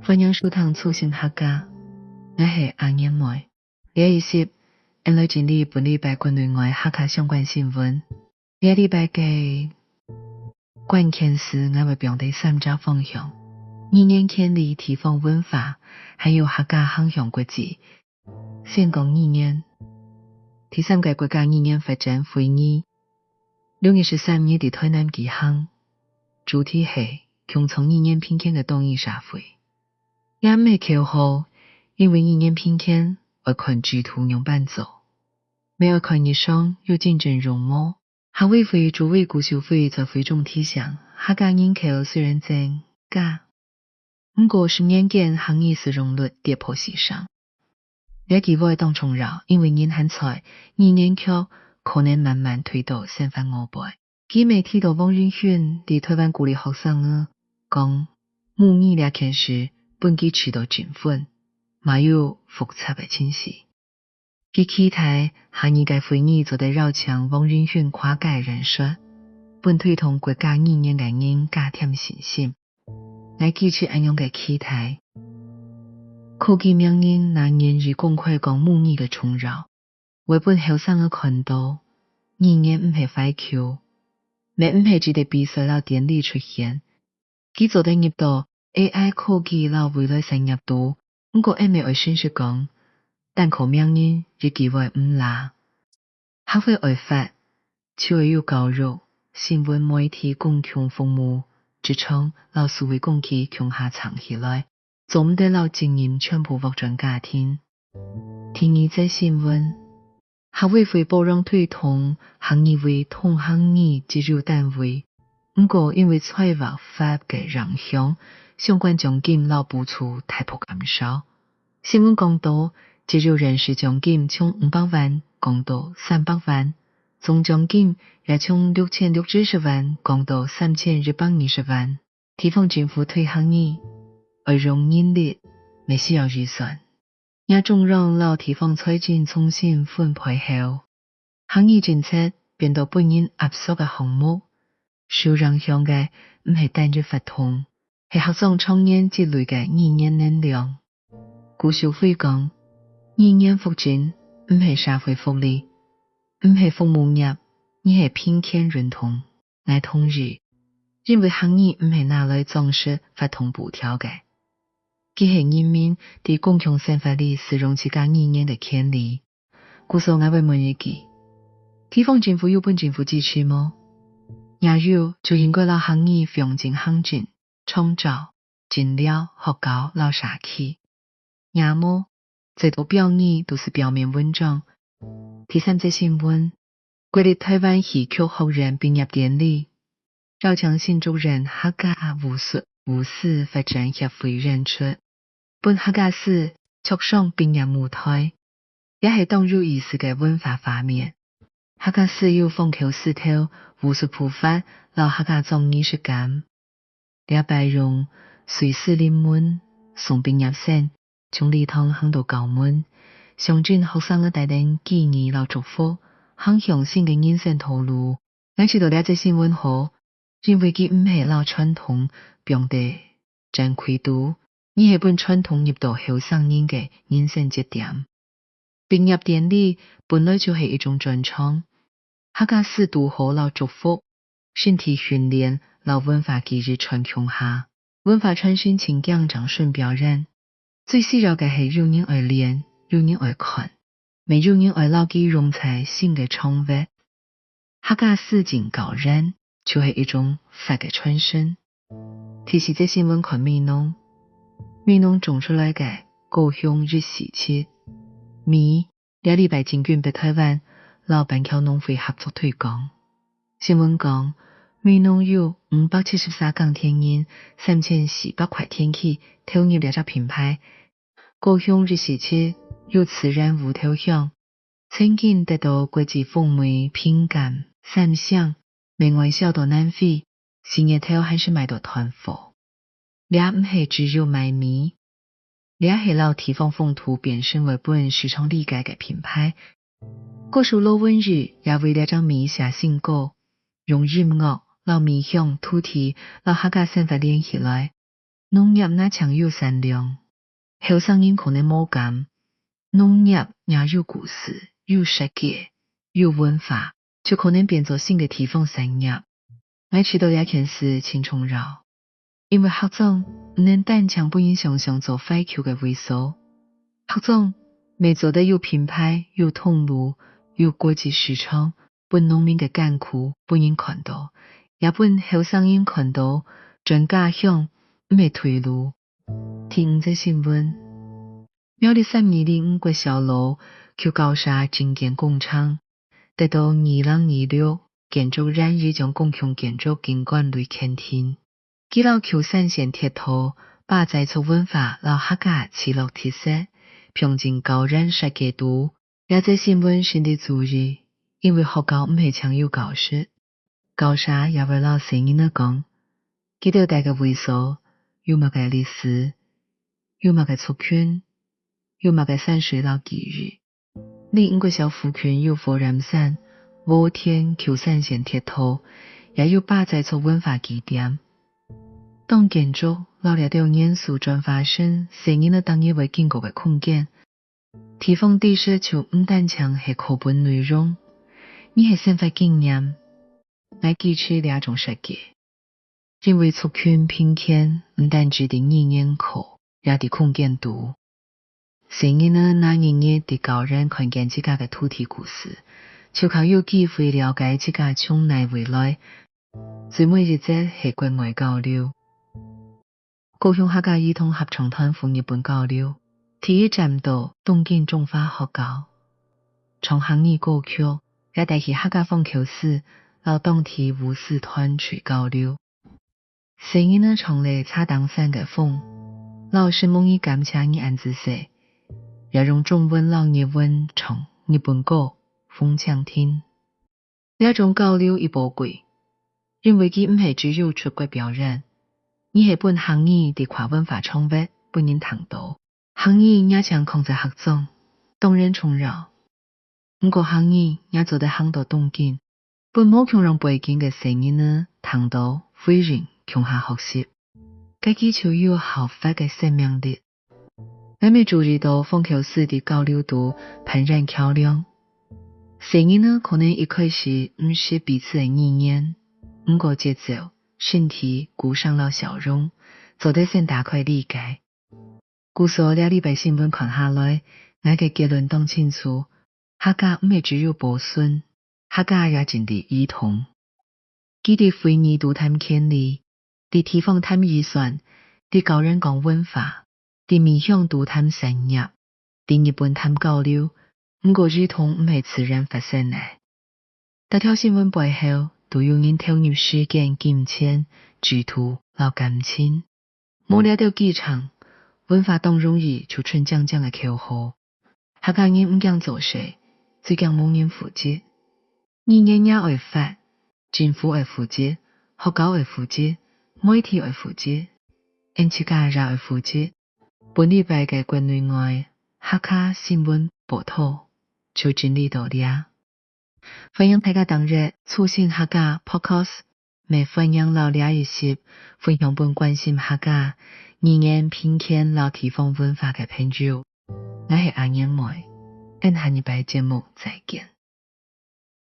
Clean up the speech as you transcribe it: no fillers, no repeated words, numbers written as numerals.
歡迎收聽促成客家，我係阿燕妹。2020，因為經歷本禮拜國內外客家相關新聞，這禮拜嘅關鍵詞我會表達3個方向：語言權利、地方文化，還有客家航向國際。先講語言，第3屆國家語言發展會議6月13日喺台南舉行，主題係共創語言偏見嘅動議社會。也沒口號，因為語言偏見而看制圖用伴奏，沒有看以上有競爭容貌。客委會主委顧秀輝在會中提醒，客家人口雖然增加，不過10年間行業使用率跌破時上。這機會當重要，因為人還在語言口可能慢慢推到身份誤背。佢媒體到王允軒在台灣鼓勵學生講母語聊天時本機持到盡分，沒有複雜的清晰。佢期待下一屆會議就得繞強王允軒跨界人說，本推動國家語言嘅人加添信心。來記住安樣嘅期待，科技名人難言與公開講母語嘅重要，為本後生嘅看到語言唔係廢球，咩唔係只得比賽到典禮出現，佢做得入到AI 科技老未來深入度，不過沒有信息講，但靠名人亦機會唔拉。學會愛法，就會有教育、新聞媒體共同服務，職場老師會共佢共下長起來，做唔得老經驗全部獲轉家庭。聽二則新聞，學委會包容推動行業為同行業技術單位，不過因為財務法嘅影響，相關獎金老補助大幅減少。新聞講到，技術人士獎金從500萬降到300萬，總獎金也從6670萬降到3120萬。地方政府推行業，而用人力沒需要預算，也縱讓老地方財政重新分配後，行業政策變到本人壓縮嘅項目，受影響嘅唔係單一法通，係學生創業積累嘅語言能量。顧秀輝講，語言福祉唔係社會福利，唔係服務業，而係偏見認同。我同意，因為行業唔係拿來裝飾法通補條嘅，佢係人民對共同生活裡使用自家語言嘅權利。故所我會問一句，地方政府有本政府支持嗎？也有就應該讓行業用盡行政、創造、診療、學校、老社區。也麼這都表義都是表面文章。第3則新聞，國立台灣戲曲學院畢業典禮，繞強新竹人客家武術發展協會認出，本客家史促上畢業舞台，也係當有意思嘅文化畫面。客家史有豐口石頭、武術普法、老客家綜藝術感，兩擺用隨時臨門送畢業生，從禮堂行到校門，象徵學生嘅帶領記憶老祝福，向向新嘅人生道路。我知道呢隻新聞後，因為佢唔係老傳統表達真規度，而係本傳統入到後生人嘅人生節點。畢業典禮本來就係一種專場，客家史讀好老祝福，身體訓練老文化記憶傳承下，文化傳承情感長順表演。最需要嘅係有人愛練，有人愛看，沒有人愛老記融在新嘅創物。客家史真高人，就係一種法嘅傳承。提示這新聞看美濃種出來嘅高雄日時期，米2禮拜進軍北台灣，老板橋農會合作推廣。新聞講，美濃有573港天然3400塊天氣投入兩隻品牌。高雄日時期有自然無投響，曾經得到國際風媒評鑑3項，另外銷到南非，新年頭還是賣到團貨。這唔係只有賣米，這係老地方風土變身為本市場理解嘅品牌。歌手羅文宇也為這張米寫新歌，用音樂老米響土地老客家生活連起來。农业那强又善良，后生人可能冇咁。农业也有故事，有设计，有文化，就可能变作新的地方产业。我知道一件事挺重要，因为学总唔能单强不影想象做快球嘅微缩，学总未做得有品牌、有通路、有国际市场，本农民嘅艰苦本人看到，也本后生人看到，全家乡唔会退路。听这新闻。苗栗3年里5個小路去高沙精建工廠，得到2026建築染日將共享建築景觀類傾天。幾老橋山線鐵路把在促文化老客家持落特色，平靜高染設計度。也這新聞先的注意，因為學校唔係搶有教室，高沙也為老師人呢講，記得大家為所有乜嘅歷史，有乜嘅族群。有乜嘅山水老記憶，另5個小府群有佛ram山、武田、橋山線鐵路，也有把在做文化基點。當建築老了到元素轉發生，成日呢當然會經過嘅空間。地方地設就唔單強係課本內容，而係生活經驗來記取兩種設計。因為族群偏見唔單止啲語言課，也啲空間度。成日呢，那日啲高人看見自家嘅土地故事，就靠有機會了解自家將來未來。最每日節係國外交流，高雄客家兒童合唱團赴日本交流，第一站到東京中華學校，從行義歌曲也帶起客家風口史，到當地舞獅團去交流。成日呢，從嚟插當山嘅風，老師夢以感謝你安子寫。也用中文老日文唱日本歌風唱聽，這種交流亦寶貴，因為佢唔係只有出國表演，而係本行業的跨文化創作本人談到，行業也將控制合作，當然重要。不過行業也做得很多動靜，本冇強讓背景嘅聲音呢，談到非人強下學習，該基礎有合法嘅生命力。我們注意到風口史的交流度幡然漂亮。聲音呢，可能一開始唔是彼此的意念，不過節奏、身體顧上了笑容，做得先大概理解。故所兩禮拜新聞看下來，我嘅結論當清楚，客家唔係只有保孫，客家也真的兒童。佢哋非二度談權利，啲地方談預算，啲高人講文化。啲面向度談產業，啲日本談交流，不過兒童唔係自然發生嘅。大條新聞背後都有人投入時間、金錢、志圖、老感情。冇了到機場，文化當容易就出將將嘅口號。客家人唔驚做事，只驚冇人負責。語言也會發，政府會負責，學校會負責，媒體會負責，人自家也會負責。本禮拜嘅國內外客家新聞報道就整理到了。歡迎大家當日促進客家 podcast， 每歡迎老了一些分享本關心客家語言偏見老地方文化嘅朋友。我係阿英妹，下禮拜節目再見。